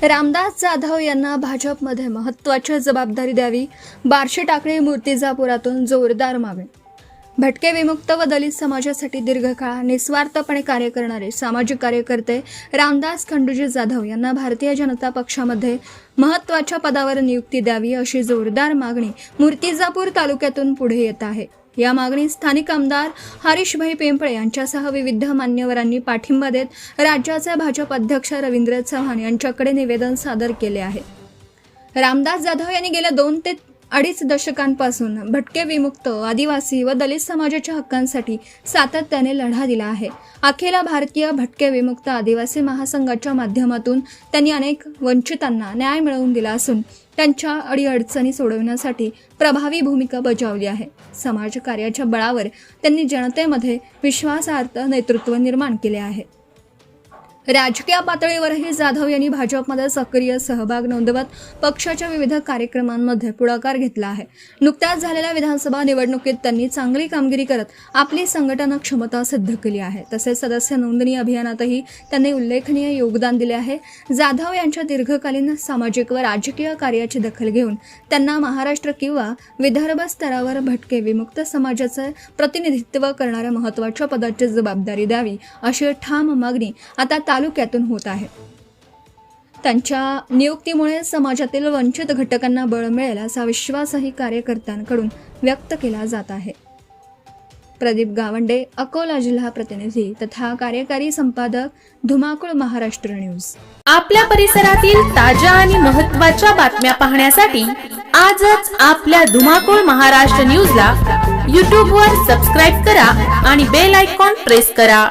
रामदास जाधव यांना भाजपमध्ये महत्त्वाची जबाबदारी द्यावी. बार्शी टाकळी मूर्तिजापुरातून जोरदार मागणी. भटके विमुक्त व दलित समाजासाठी दीर्घकाळ निस्वार्थपणे कार्य करणारे सामाजिक कार्यकर्ते रामदास खंडूजी जाधव यांना भारतीय जनता पक्षामध्ये महत्त्वाच्या पदावर नियुक्ती द्यावी अशी जोरदार मागणी मूर्तिजापूर तालुक्यातून पुढे येत आहे. या मागणीस स्थानिक आमदार हरीशभाई पिंपळे यांच्यासह विविध मान्यवरांनी पाठिंबा देत राज्याचे भाजप अध्यक्ष रवींद्र चव्हाण यांच्याकडे निवेदन सादर केले आहे. रामदास जाधव यांनी गेल्या 2 ते 2.5 दशकांपासून भटके विमुक्त, आदिवासी व दलित समाजाच्या हक्कांसाठी सातत्याने लढा दिला आहे. अखिल भारतीय भटके विमुक्त आदिवासी महासंघाच्या माध्यमातून त्यांनी अनेक वंचितांना न्याय मिळवून दिला असून त्यांच्या अडीअडचणी सोडवण्यासाठी प्रभावी भूमिका बजावली आहे. समाजकार्याच्या बळावर त्यांनी जनतेमध्ये विश्वासार्ह नेतृत्व निर्माण केले आहे. राजकीय पातळीवरही जाधव यांनी भाजपमध्ये सक्रिय सहभाग नोंदवत पक्षाच्या विविध कार्यक्रमांमध्ये पुढाकार घेतला आहे. नुकत्याच झालेल्या विधानसभा निवडणुकीत त्यांनी चांगली कामगिरी करत आपली संघटना क्षमता सिद्ध केली आहे. तसेच सदस्य नोंदणी अभियानातही त्यांनी उल्लेखनीय योगदान दिले आहे. जाधव यांच्या दीर्घकालीन सामाजिक व राजकीय कार्याची दखल घेऊन त्यांना महाराष्ट्र किंवा विदर्भ स्तरावर भटके विमुक्त समाजाचे प्रतिनिधित्व करणाऱ्या महत्त्वाच्या पदाची जबाबदारी द्यावी अशी ठाम मागणी आता तालुक्यातून होत आहे. त्यांच्या नियुक्तीमुळे समाजातील वंचित घटकांना बळ मिळेल असा विश्वासही कार्यकर्त्यांकडून व्यक्त केला जात आहे. प्रदीप गावंडे, अकोला जिल्हा प्रतिनिधी तथा कार्यकारी संपादक, धुमाकूळ महाराष्ट्र न्यूज. आपल्या परिसरातील ताज्या आणि महत्त्वाच्या बातम्या पाहण्यासाठी आजच आपल्या धुमाकूळ महाराष्ट्र न्यूजला YouTube वर सबस्क्राईब करा आणि बेल आयकॉन प्रेस करा.